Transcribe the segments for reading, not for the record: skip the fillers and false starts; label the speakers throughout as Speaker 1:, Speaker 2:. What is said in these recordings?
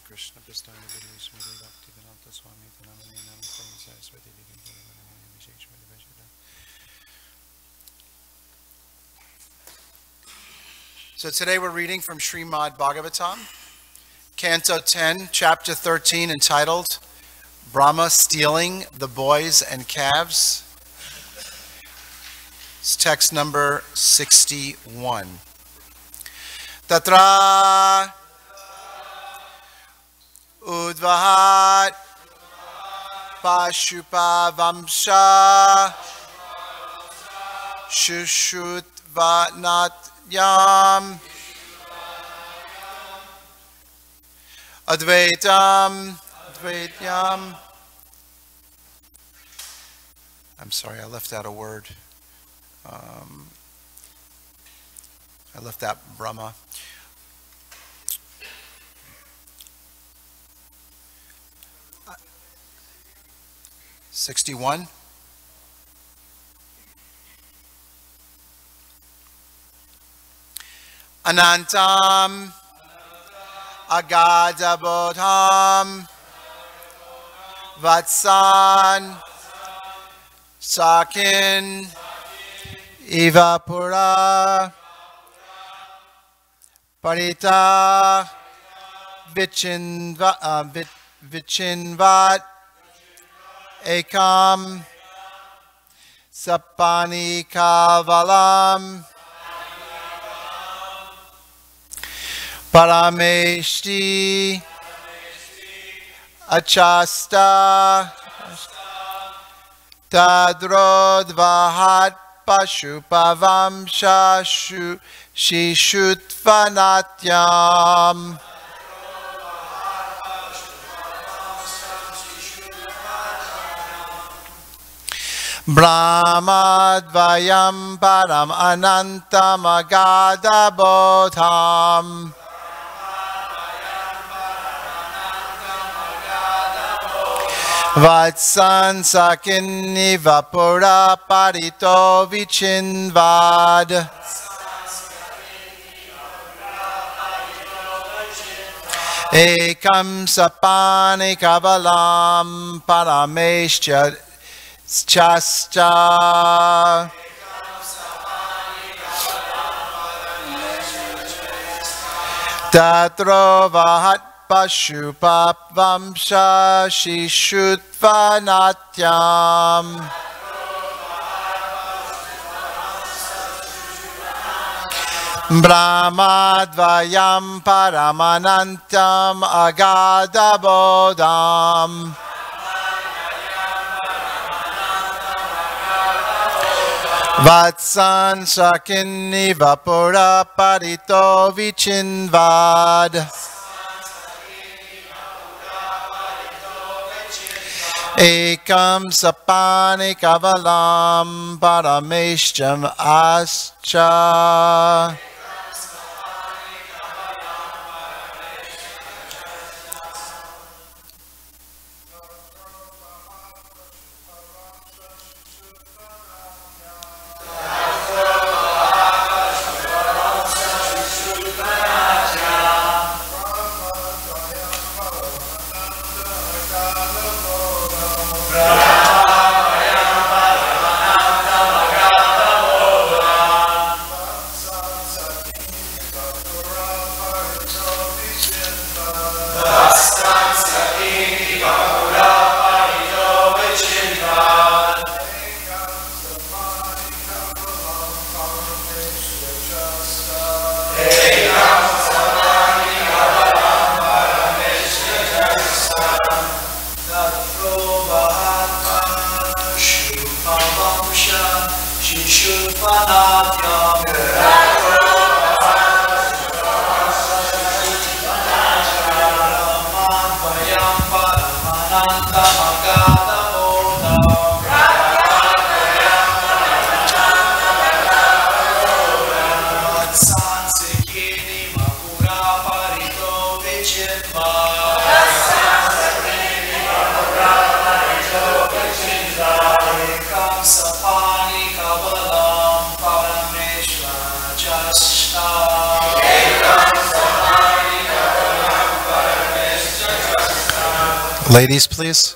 Speaker 1: Krishna Prasthana Guru Srimati Bhaktivedanta Swami Pranamani Namaste Saraswati Devi Guru Visheshwari Vajra. So today we're reading from Srimad Bhagavatam, Canto 10, Chapter 13, entitled Brahma Stealing the Boys and Calves. It's text number 61. Tatra Udvahat Pashupa Vamsha Shushutvanat Advaitam. I'm sorry, I left out a word. I left out Brahma. Uh, 61. Anantam Agadabodham Vatsan Sakin Ivapura Parita Vichinvat Ekam Sapani Kavalam Parameshti Achasta Tadrodvahat Pashupavamsha Shishutvanatyam Brahmadvayam Param Anantam Agadabodham Vatsan Sakin Nivapura Parito Vichinvad Ekam Sapani Kavalam Parameshcha Chasta Tatro Vahat Pashupavamsha Shishutvanatyam Brahmadvayam Paramanantam Agadabodham Vatsan Sakin Nivapura Parito Vichinvad Ekam Sapani Kavalam Parameshcham Ascha Sapani Kavalam Parameshwara Ladies, please.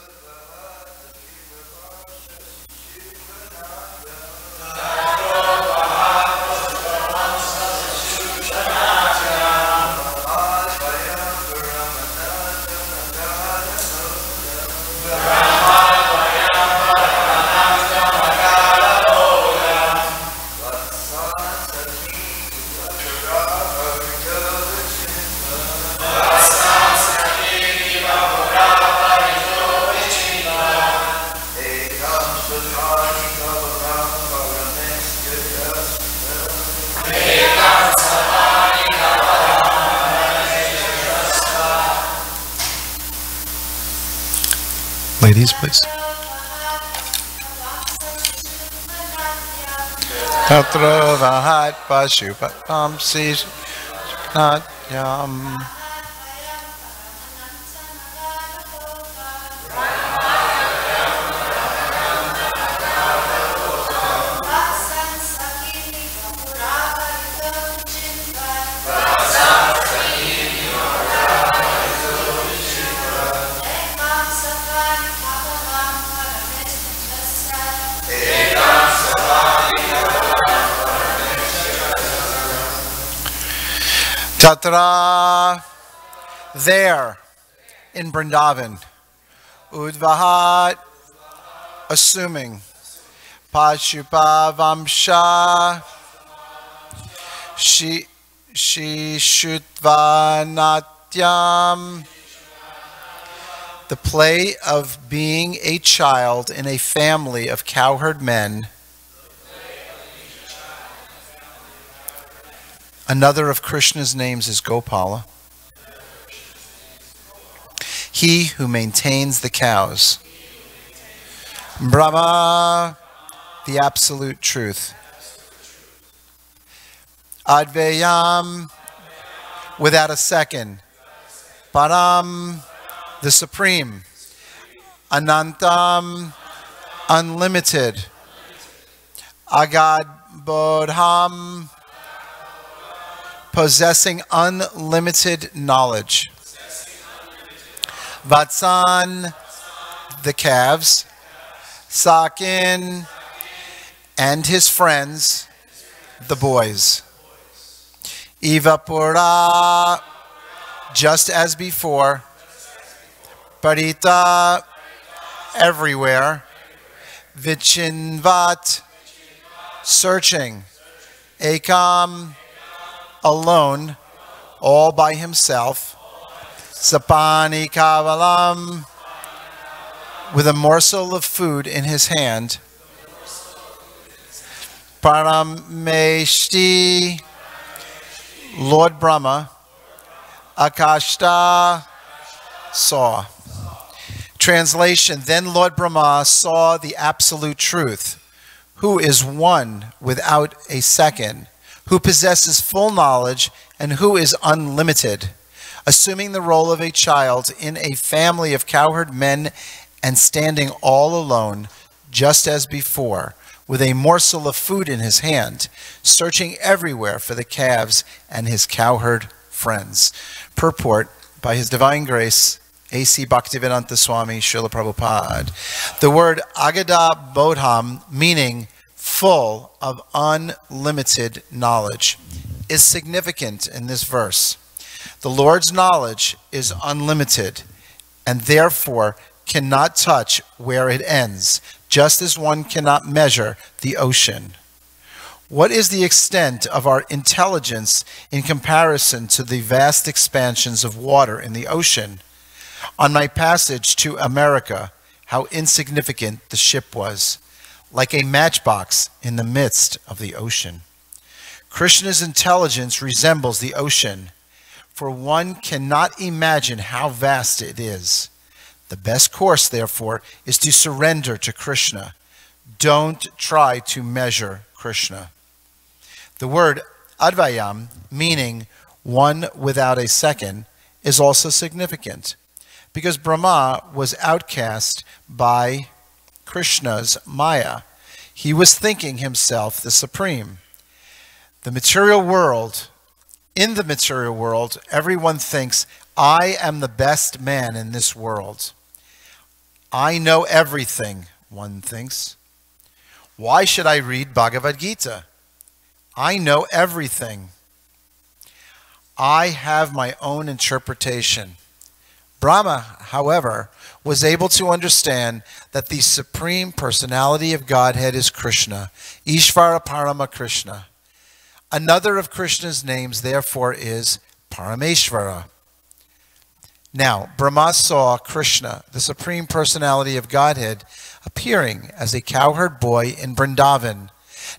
Speaker 1: Ladies, please. Tatra vahat pashupatam sishnatyam. Tatra, there, in Vrindavan, Udvahat, assuming, Pashupavamsha, Shishutva-natyam, the play of being a child in a family of cowherd men. Another of Krishna's names is Gopala. He who maintains the cows. Brahma, the absolute truth. Advayam, without a second. Param, the supreme. Anantam, unlimited. Agad Bodham, possessing unlimited knowledge. Vatsan, the calves. Sakin, and his friends, the boys. Ivapura, just as before. Parita, everywhere. Vichinvat, searching. Ekam, alone, all by himself. Sapani kavalam, with a morsel of food in his hand. Parameshti, Lord Brahma. Akashta, saw. Translation, then Lord Brahma saw the absolute truth, who is one without a second, who possesses full knowledge, and who is unlimited, assuming the role of a child in a family of cowherd men and standing all alone, just as before, with a morsel of food in his hand, searching everywhere for the calves and his cowherd friends. Purport by His Divine Grace, A.C. Bhaktivedanta Swami Srila Prabhupada. The word Agada Bodham, meaning full of unlimited knowledge, is significant in this verse. The Lord's knowledge is unlimited and therefore cannot touch where it ends, just as one cannot measure the ocean. What is the extent of our intelligence in comparison to the vast expansions of water in the ocean? On my passage to America, how insignificant the ship was, like a matchbox in the midst of the ocean. Krishna's intelligence resembles the ocean, for one cannot imagine how vast it is. The best course, therefore, is to surrender to Krishna. Don't try to measure Krishna. The word Advayam, meaning one without a second, is also significant, because Brahma was outcast by Krishna's Maya. He was thinking himself the supreme. In the material world, everyone thinks, I am the best man in this world. I know everything, one thinks. Why should I read Bhagavad Gita? I know everything. I have my own interpretation. Brahma, however, was able to understand that the Supreme Personality of Godhead is Krishna, Ishvara Parama Krishna. Another of Krishna's names, therefore, is Parameshvara. Now, Brahma saw Krishna, the Supreme Personality of Godhead, appearing as a cowherd boy in Vrindavan,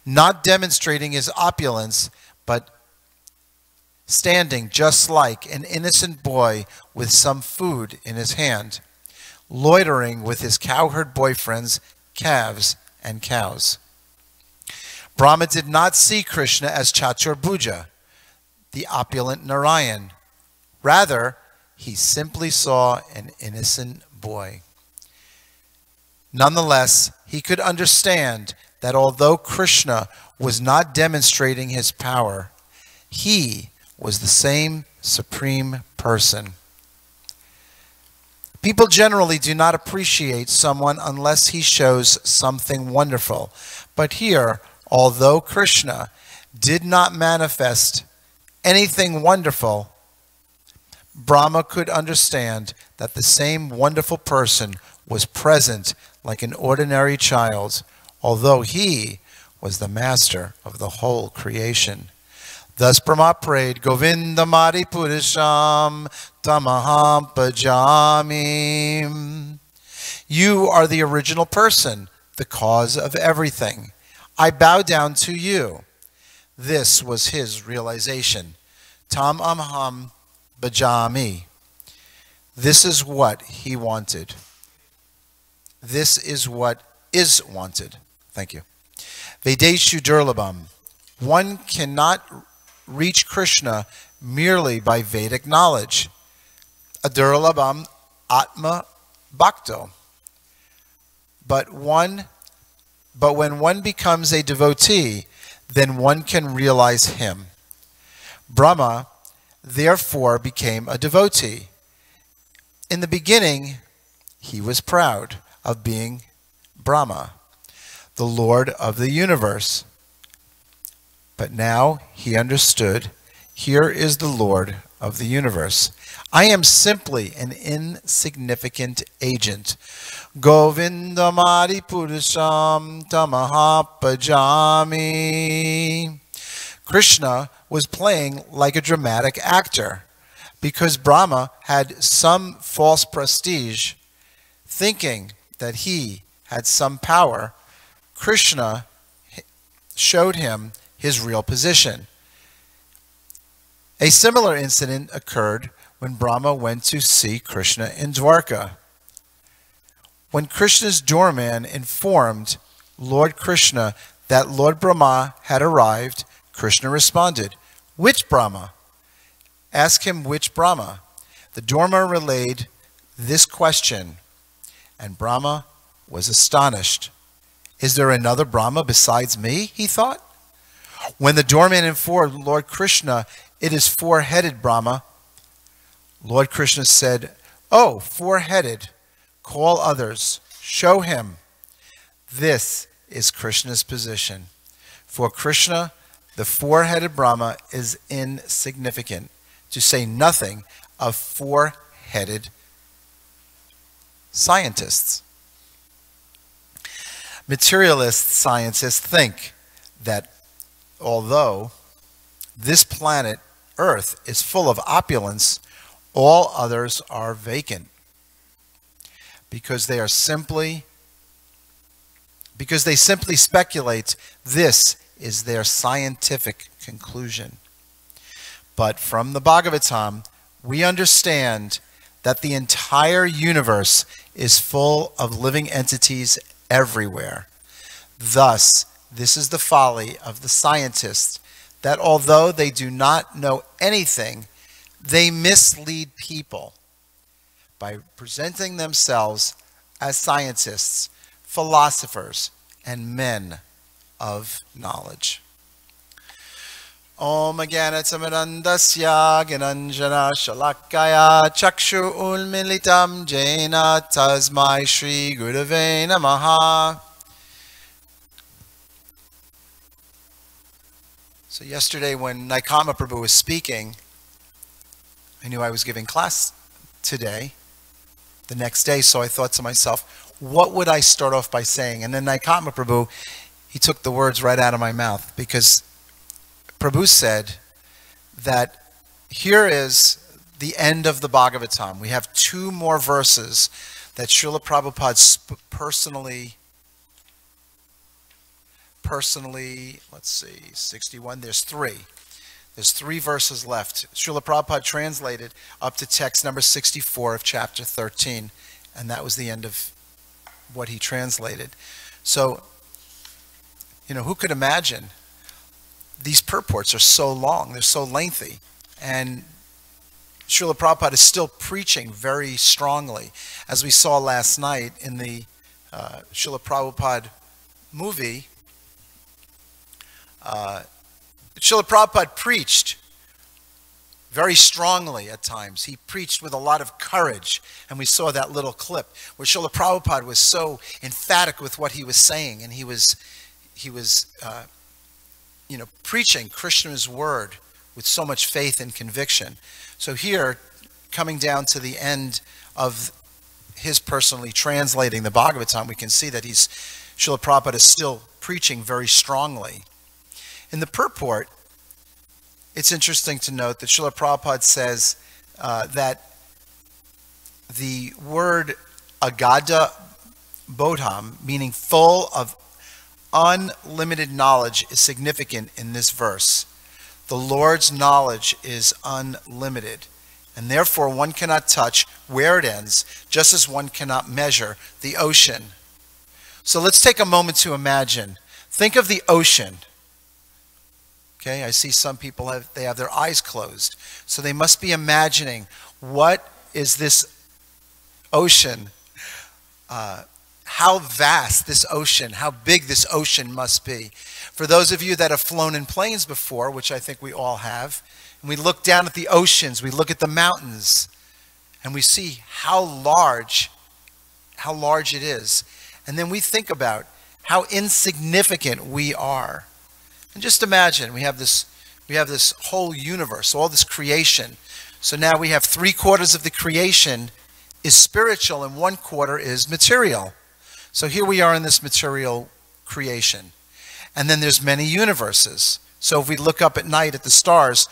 Speaker 1: not demonstrating his opulence, but standing just like an innocent boy with some food in his hand, loitering with his cowherd boyfriend's calves and cows. Brahma did not see Krishna as Chaturbhuja, the opulent Narayan. Rather, he simply saw an innocent boy. Nonetheless, he could understand that although Krishna was not demonstrating his power, he was the same Supreme Person. People generally do not appreciate someone unless he shows something wonderful. But here, although Krishna did not manifest anything wonderful, Brahma could understand that the same wonderful person was present like an ordinary child, although he was the master of the whole creation. Thus Brahma prayed, Govinda Mari Purisham Tamaham Pajami. You are the original person, the cause of everything. I bow down to you. This was his realization. Tam Amham Bajami. This is what he wanted. This is what is wanted. Thank you. Vedeshu Durlabham. One cannot reach Krishna merely by Vedic knowledge. Adurlabham Atma Bhakto. But when one becomes a devotee, then one can realize him. Brahma therefore became a devotee. In the beginning, he was proud of being Brahma, the Lord of the universe. But now he understood, here is the Lord of the universe. I am simply an insignificant agent. Govinda Mari Purusam Tamaha Pajami. Krishna was playing like a dramatic actor because Brahma had some false prestige, thinking that he had some power. Krishna showed him his real position. A similar incident occurred when Brahma went to see Krishna in Dwarka. When Krishna's doorman informed Lord Krishna that Lord Brahma had arrived, Krishna responded, "Which Brahma?" Ask him which Brahma. The doorman relayed this question, and Brahma was astonished. Is there another Brahma besides me? He thought. When the doorman informed Lord Krishna, it is four-headed Brahma, Lord Krishna said, "Oh, four-headed, call others, show him." This is Krishna's position. For Krishna, the four-headed Brahma is insignificant, to say nothing of four-headed scientists. Materialist scientists think that although this planet Earth is full of opulence, all others are vacant because they simply speculate this is their scientific conclusion. But from the Bhagavatam, we understand that the entire universe is full of living entities everywhere. Thus, this is the folly of the scientists, that although they do not know anything, they mislead people by presenting themselves as scientists, philosophers, and men of knowledge. Om Jnanatamidandasya Gyananjana Shalakaya Chakshu Ulmilitam Jena Tasmai Shri Gurave Namaha. So yesterday when Naikama Prabhu was speaking, I knew I was giving class today, the next day, so I thought to myself, what would I start off by saying? And then Naikama Prabhu, he took the words right out of my mouth, because Prabhu said that here is the end of the Bhagavatam. We have two more verses that Srila Prabhupada personally, let's see, 61, there's three. There's three verses left. Srila Prabhupada translated up to text number 64 of chapter 13, and that was the end of what he translated. So, who could imagine? These purports are so long, they're so lengthy, and Srila Prabhupada is still preaching very strongly. As we saw last night in the Srila Prabhupada movie, Srila Prabhupada preached very strongly at times. He preached with a lot of courage, and we saw that little clip where Srila Prabhupada was so emphatic with what he was saying, and he was preaching Krishna's word with so much faith and conviction. So here, coming down to the end of his personally translating the Bhagavatam, we can see that Srila Prabhupada is still preaching very strongly. In the purport, it's interesting to note that Srila Prabhupada says that the word agada bodham, meaning full of unlimited knowledge, is significant in this verse. The Lord's knowledge is unlimited, and therefore one cannot touch where it ends, just as one cannot measure the ocean. So let's take a moment to imagine. Think of the ocean. Okay, I see some people have their eyes closed, so they must be imagining, what is this ocean? How vast this ocean, how big this ocean must be. For those of you that have flown in planes before, which I think we all have, and we look down at the oceans, we look at the mountains, and we see how large it is. And then we think about how insignificant we are. And just imagine, we have this whole universe, all this creation. So now we have 3/4 of the creation is spiritual and 1/4 is material. So here we are in this material creation. And then there's many universes. So if we look up at night at the stars,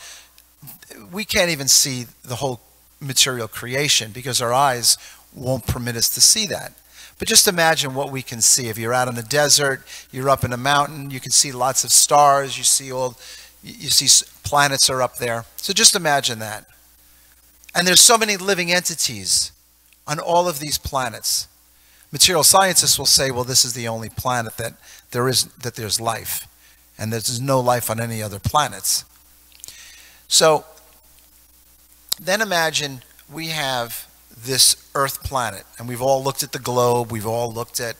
Speaker 1: we can't even see the whole material creation because our eyes won't permit us to see that. But just imagine what we can see. If you're out in the desert, you're up in a mountain, you can see lots of stars, you see planets are up there. So just imagine that. And there's so many living entities on all of these planets. Material scientists will say, well, this is the only planet that there's life, and there's no life on any other planets. So then imagine we have this Earth planet, and we've all looked at the globe, we've all looked at,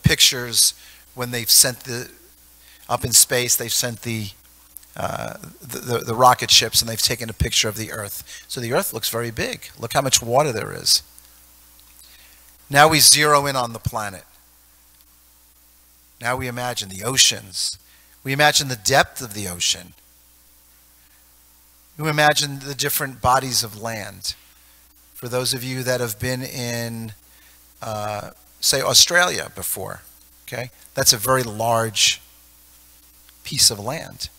Speaker 1: pictures when they've sent up in space, they've sent the rocket ships, and they've taken a picture of the Earth. So the Earth looks very big. Look how much water there is. Now we zero in on the planet. Now we imagine the oceans. We imagine the depth of the ocean. We imagine the different bodies of land. For those of you that have been in, say, Australia before, okay? That's a very large piece of land.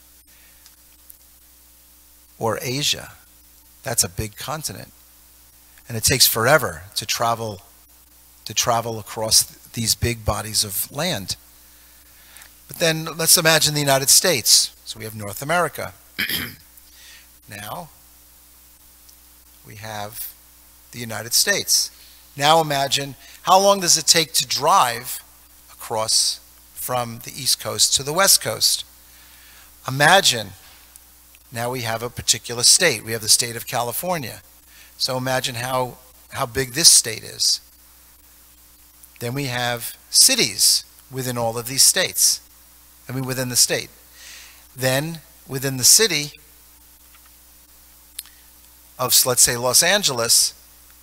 Speaker 1: Or Asia. That's a big continent. And it takes forever to travel across these big bodies of land. But then let's imagine the United States. So we have North America. Now we have the United States. Now imagine, how long does it take to drive across from the East Coast to the West Coast? Imagine, now we have a particular state. We have the state of California. So imagine how big this state is. Then we have cities within all of these states. Within the state. Then within the city of, let's say, Los Angeles,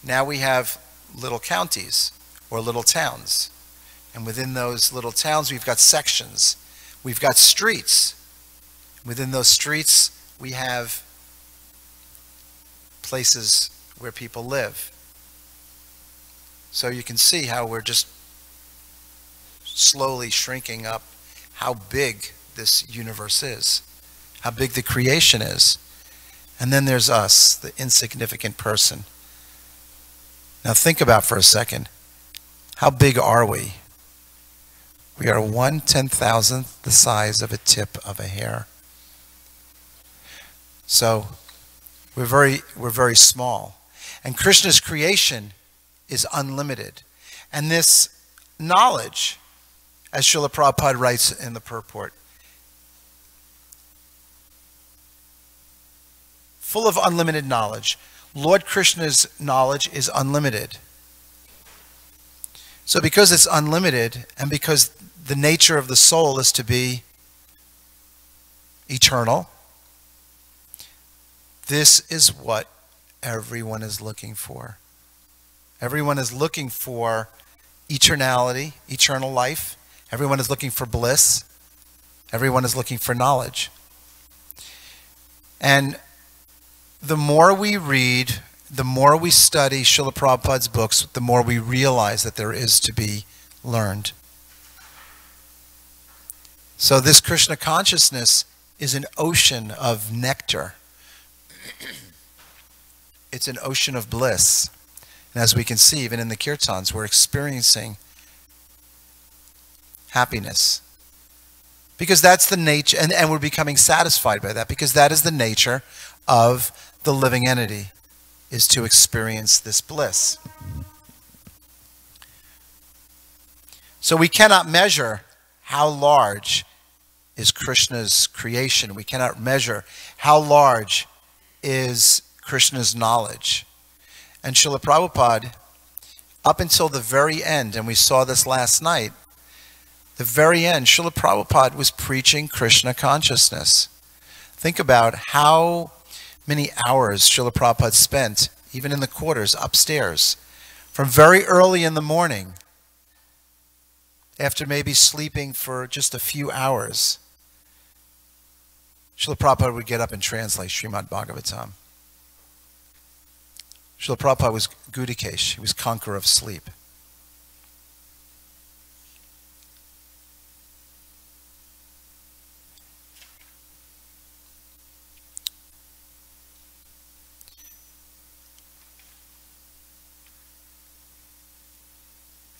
Speaker 1: now we have little counties or little towns. And within those little towns, we've got sections. We've got streets. Within those streets, we have places where people live. So you can see how we're just slowly shrinking up how big this universe is, how big the creation is. And then there's us, the insignificant person. Now think about for a second, how big are we? We are 1/10,000th the size of a tip of a hair. So we're very small. And Krishna's creation is unlimited. And this knowledge, as Srila Prabhupada writes in the purport, full of unlimited knowledge. Lord Krishna's knowledge is unlimited. So because it's unlimited, and because the nature of the soul is to be eternal, this is what everyone is looking for. Everyone is looking for eternality, eternal life. Everyone is looking for bliss. Everyone is looking for knowledge. And the more we read, the more we study Srila Prabhupada's books, the more we realize that there is to be learned. So this Krishna consciousness is an ocean of nectar. It's an ocean of bliss. And as we can see, even in the kirtans, we're experiencing happiness. Because that's the nature, and we're becoming satisfied by that, because that is the nature of the living entity, is to experience this bliss. So we cannot measure how large is Krishna's creation. We cannot measure how large is Krishna's knowledge. And Srila Prabhupada, up until the very end, and we saw this last night, the very end, Srila Prabhupada was preaching Krishna consciousness. Think about how many hours Srila Prabhupada spent, even in the quarters upstairs, from very early in the morning, after maybe sleeping for just a few hours. Srila Prabhupada would get up and translate Srimad Bhagavatam. Srila Prabhupada was Gudikesh. He was conqueror of sleep.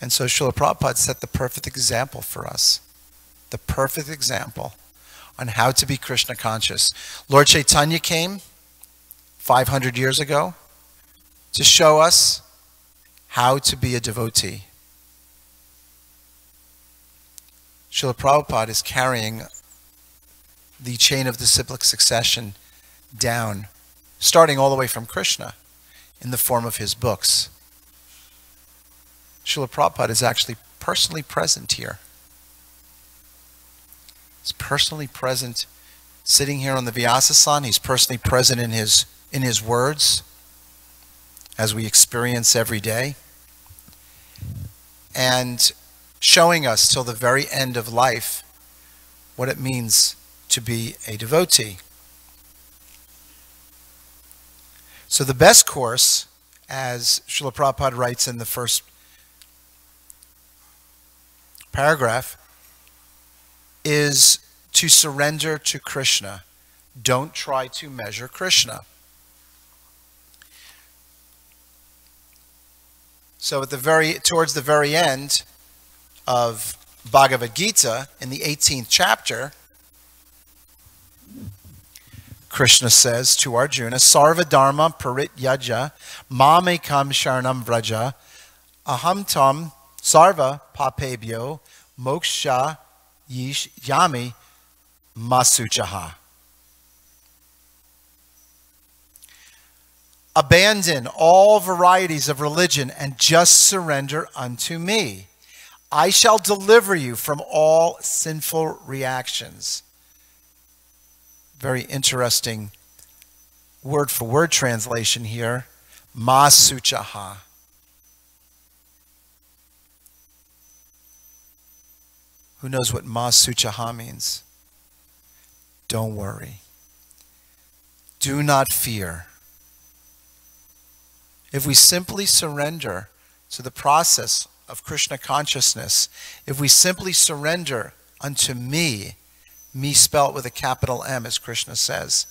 Speaker 1: And so Srila Prabhupada set the perfect example for us. The perfect example on how to be Krishna conscious. Lord Chaitanya came 500 years ago to show us how to be a devotee. Srila Prabhupada is carrying the chain of disciplic succession down, starting all the way from Krishna in the form of his books. Srila Prabhupada is actually personally present here. He's personally present sitting here on the Vyasasana. He's personally present in his words, as we experience every day, and showing us till the very end of life what it means to be a devotee. So the best course, as Srila Prabhupada writes in the first paragraph, is to surrender to Krishna. Don't try to measure Krishna. So towards the very end of Bhagavad Gita, in the 18th chapter, Krishna says to Arjuna, Sarva dharma parityaja mamekam sharanam vraja aham tam sarva papebhyo moksha yish yami masuchaha. Abandon all varieties of religion and just surrender unto me. I shall deliver you from all sinful reactions. very interesting word-for-word translation here, ma suchaha. Who knows what ma suchaha means? Don't worry. Do not fear. If we simply surrender to the process of Krishna consciousness, if we simply surrender unto me spelt with a capital M, as Krishna says,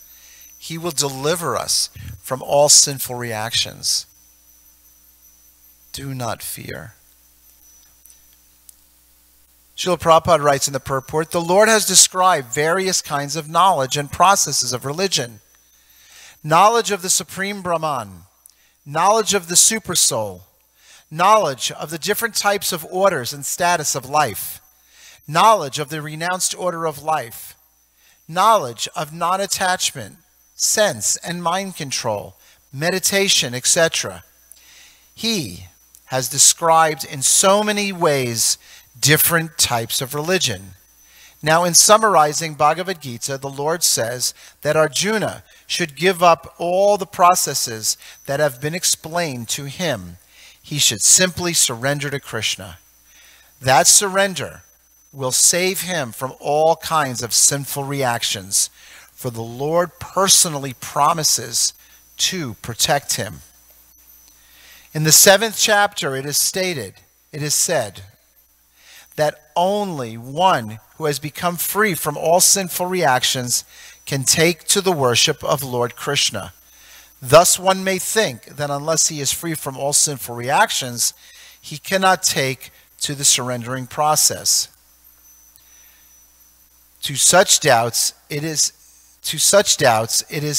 Speaker 1: he will deliver us from all sinful reactions. Do not fear. Srila Prabhupada writes in the purport, the Lord has described various kinds of knowledge and processes of religion. Knowledge of the Supreme Brahman, knowledge of the Supersoul, knowledge of the different types of orders and status of life, knowledge of the renounced order of life, knowledge of non-attachment, sense and mind control, meditation, etc. He has described in so many ways different types of religion. Now, in summarizing Bhagavad Gita, the Lord says that Arjuna should give up all the processes that have been explained to him. He should simply surrender to Krishna. That surrender will save him from all kinds of sinful reactions, for the Lord personally promises to protect him. In the 7th chapter, it is said, that only one who has become free from all sinful reactions can take to the worship of Lord Krishna. Thus one may think that unless he is free from all sinful reactions, he cannot take to the surrendering process. To such doubts it is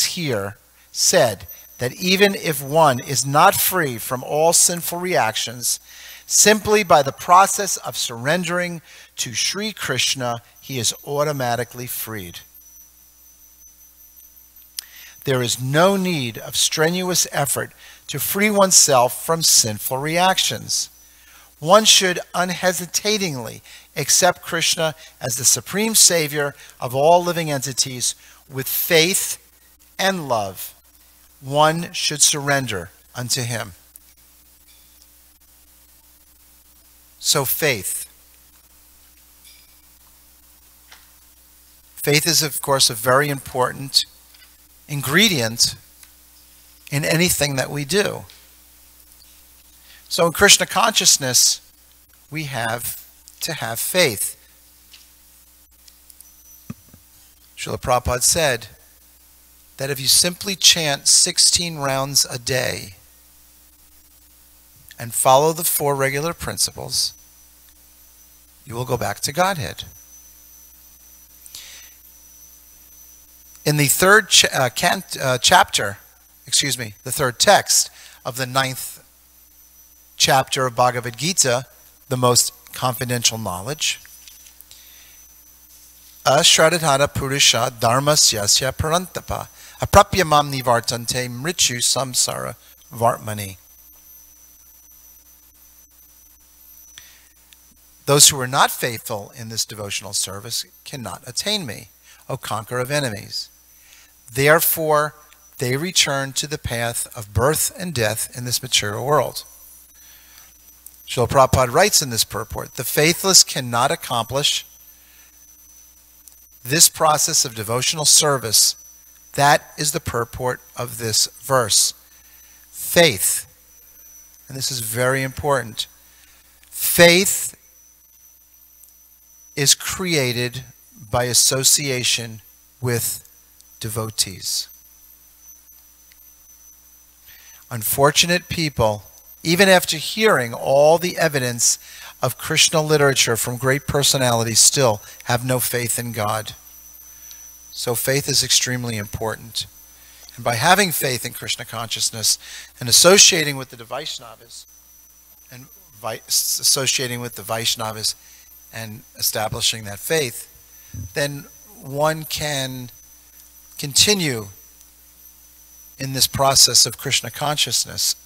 Speaker 1: here said that even if one is not free from all sinful reactions, simply by the process of surrendering to Sri Krishna, he is automatically freed. There is no need of strenuous effort to free oneself from sinful reactions. One should unhesitatingly accept Krishna as the supreme savior of all living entities with faith and love. One should surrender unto him. So faith. Faith is, of course, a very important ingredient in anything that we do. So in Krishna consciousness, we have to have faith. Srila Prabhupada said that if you simply chant 16 rounds a day and follow the 4 regular principles, you will go back to Godhead. In the third the third text of the 9th chapter of Bhagavad Gita, the most confidential knowledge, Ashradhana Purusha Dharmasyasya Parantapa Aprapyamam Nivartante Mrichu Samsara Vartmani. Those who are not faithful in this devotional service cannot attain me, O conqueror of enemies. Therefore, they return to the path of birth and death in this material world. Srila Prabhupada writes in this purport, the faithless cannot accomplish this process of devotional service. That is the purport of this verse. Faith, and this is very important, faith is created by association with devotees. Unfortunate people, even after hearing all the evidence of Krishna literature from great personalities, still have no faith in God. So faith is extremely important. And by having faith in Krishna consciousness and associating with the Vaishnavas and establishing that faith, then one can continue in this process of Krishna consciousness.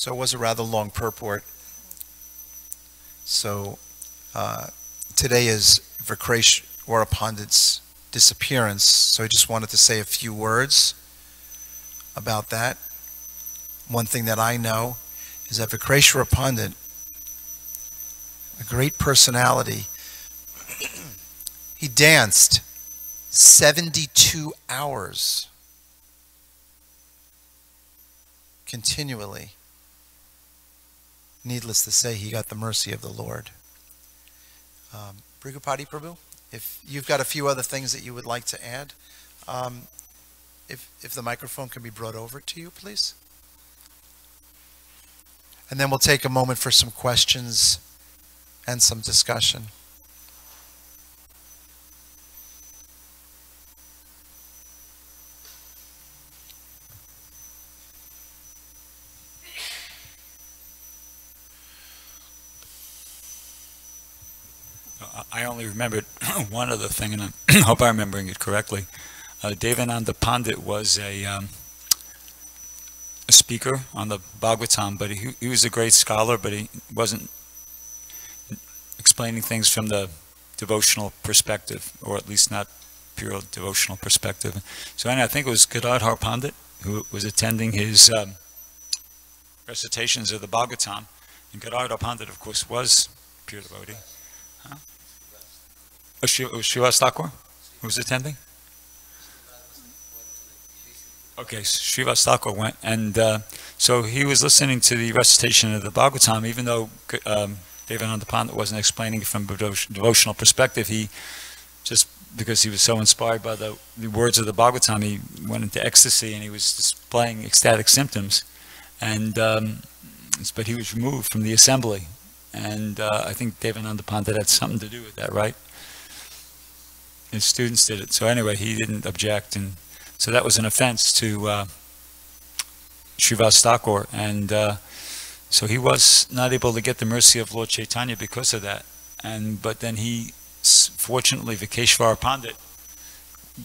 Speaker 1: So it was a rather long purport. So today is Vikresh Pandit's disappearance. So I just wanted to say a few words about that. One thing that I know is that Vikresh Pandit, a great personality, he danced 72 hours continually. Needless to say, he got the mercy of the Lord. Brigupati Prabhu, if you've got a few other things that you would like to add, if the microphone can be brought over to you, please. And then we'll take a moment for some questions and some discussion.
Speaker 2: I only remembered one other thing, and I hope I'm remembering it correctly. Devananda Pandit was a speaker on the Bhagavatam, but he was a great scholar, but he wasn't explaining things from the devotional perspective, or at least not pure devotional perspective. So anyway, I think it was Gadadhar Pandit who was attending his recitations of the Bhagavatam, and Gadadhar Pandit, of course, was pure devotee. Huh? Was Srivas Thakur who was attending? Okay, Srivas Thakur went, and so he was listening to the recitation of the Bhagavatam, even though Devananda Pandit wasn't explaining it from a devotional perspective. He just, because he was so inspired by the words of the Bhagavatam, he went into ecstasy and he was displaying ecstatic symptoms, and but he was removed from the assembly, and I think Devananda Pandit had something to do with that, right? His students did it. So anyway, he didn't object, and so that was an offense to Srivas Thakur, and so he was not able to get the mercy of Lord Chaitanya because of that. But then fortunately, Vikeshwara Pandit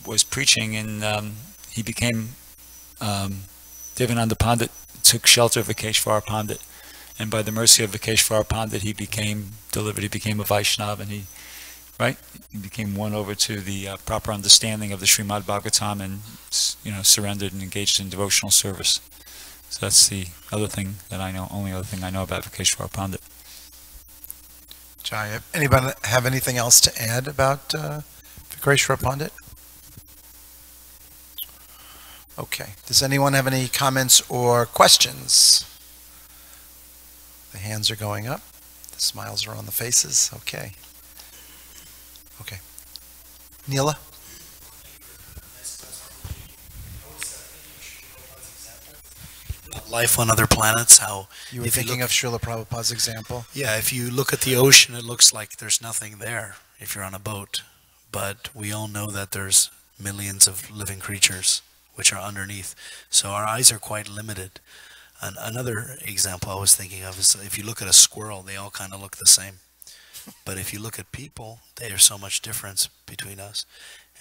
Speaker 2: was preaching, and he became Devananda Pandit took shelter of Vikeshwara Pandit, and by the mercy of Vikeshwara Pandit, he became delivered. He became a Vaishnava, and he became won over to the proper understanding of the Srimad Bhagavatam, and surrendered and engaged in devotional service. So that's the other thing that I know, only other thing I know about Vikeshwara Pandit.
Speaker 1: Jai, anybody have anything else to add about Vikeshwara Pandit? Okay. Does anyone have any comments or questions? The hands are going up. The smiles are on the faces. Okay. Okay. Neela?
Speaker 3: Life on other planets, how
Speaker 1: you were thinking of Srila Prabhupada's example?
Speaker 3: Yeah, if you look at the ocean, it looks like there's nothing there if you're on a boat. But we all know that there's millions of living creatures which are underneath. So our eyes are quite limited. And another example I was thinking of is if you look at a squirrel, they all kind of look the same. But if you look at people, there's so much difference between us.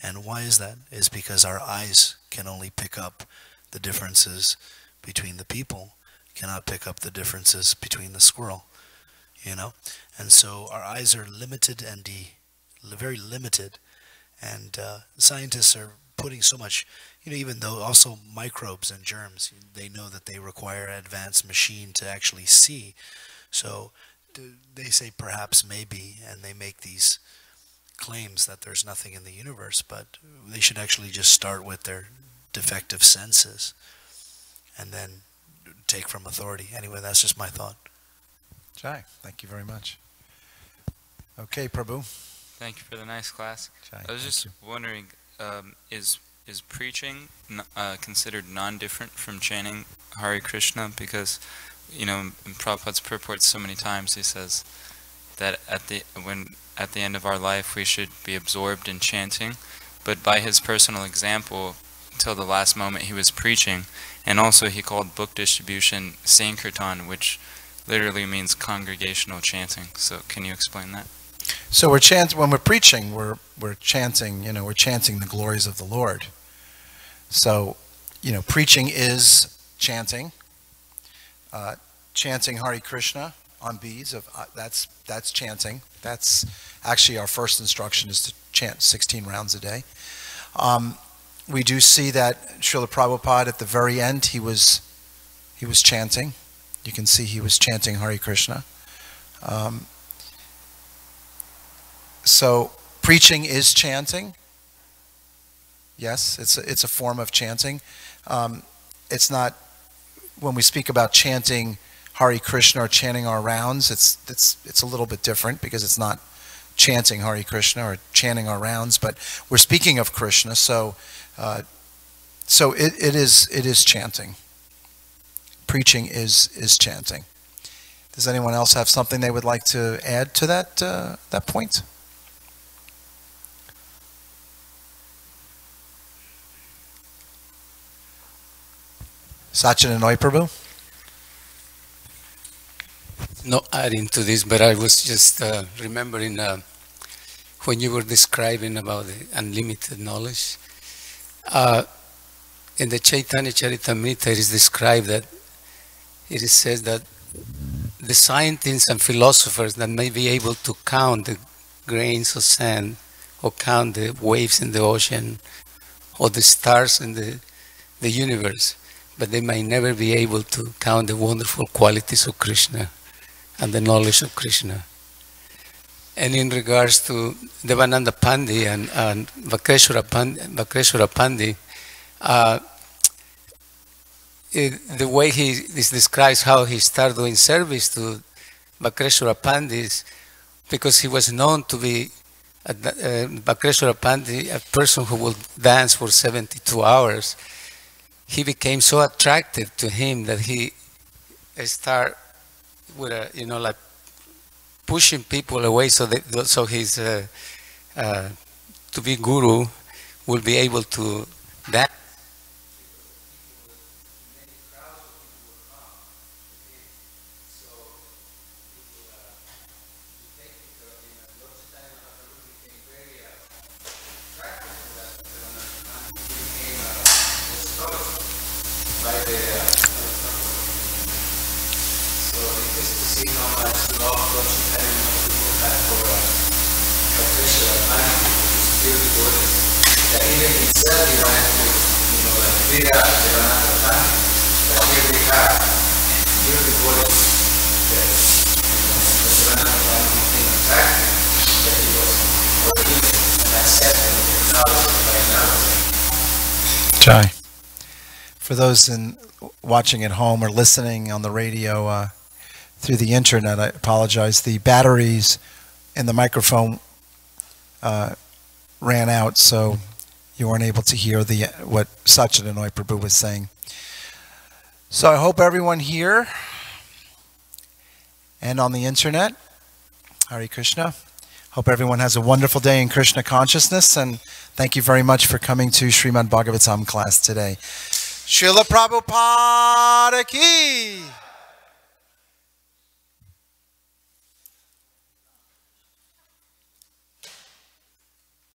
Speaker 3: And why is that? It's because our eyes can only pick up the differences between the people, cannot pick up the differences between the squirrel, And so our eyes are limited and very limited. And scientists are putting so much, even though also microbes and germs, they know that they require an advanced machine to actually see. So they say perhaps maybe, and they make these claims that there's nothing in the universe, but they should actually just start with their defective senses and then take from authority. Anyway, that's just my thought.
Speaker 1: Jai, thank you very much. Okay, Prabhu.
Speaker 4: Thank you for the nice class.
Speaker 1: Jai,
Speaker 4: I was just wondering, is preaching considered non-different from chanting Hare Krishna? Because in Prabhupada's purports so many times he says that at the end of our life we should be absorbed in chanting, but by his personal example, till the last moment he was preaching, and also he called book distribution Sankirtan, which literally means congregational chanting. So can you explain that?
Speaker 1: So when we're preaching, we're chanting, we're chanting the glories of the Lord. So, preaching is chanting. chanting Hare Krishna on beads. That's chanting. That's actually our first instruction is to chant 16 rounds a day. We do see that Srila Prabhupada at the very end, he was chanting. You can see he was chanting Hare Krishna. So preaching is chanting. Yes, it's a form of chanting. It's not, when we speak about chanting Hare Krishna or chanting our rounds, it's a little bit different because it's not chanting Hare Krishna or chanting our rounds, but we're speaking of Krishna, so it is chanting. Preaching is chanting. Does anyone else have something they would like to add to that point? Sacinandana Prabhu?
Speaker 5: No adding to this, but I was just remembering when you were describing about the unlimited knowledge. In the Chaitanya Charitamrita, it is described that it is said that the scientists and philosophers that may be able to count the grains of sand or count the waves in the ocean or the stars in the universe, but they may never be able to count the wonderful qualities of Krishna and the knowledge of Krishna. And in regards to Devananda Pandey and Vakreshwara Pandey, the way this describes how he started doing service to Vakreshwara Pandey, because he was known to be Vakreshwara Pandey, a person who will dance for 72 hours. He became so attractive to him that he started with like pushing people away, so his to be guru will be able to dance.
Speaker 1: Jai. For those watching at home or listening on the radio through the internet, I apologize. The batteries in the microphone ran out, so you weren't able to hear what Sacinandana Prabhu was saying. So I hope everyone here and on the internet, Hare Krishna. Hope everyone has a wonderful day in Krishna consciousness, and thank you very much for coming to Srimad Bhagavatam class today. Srila Prabhupada ki!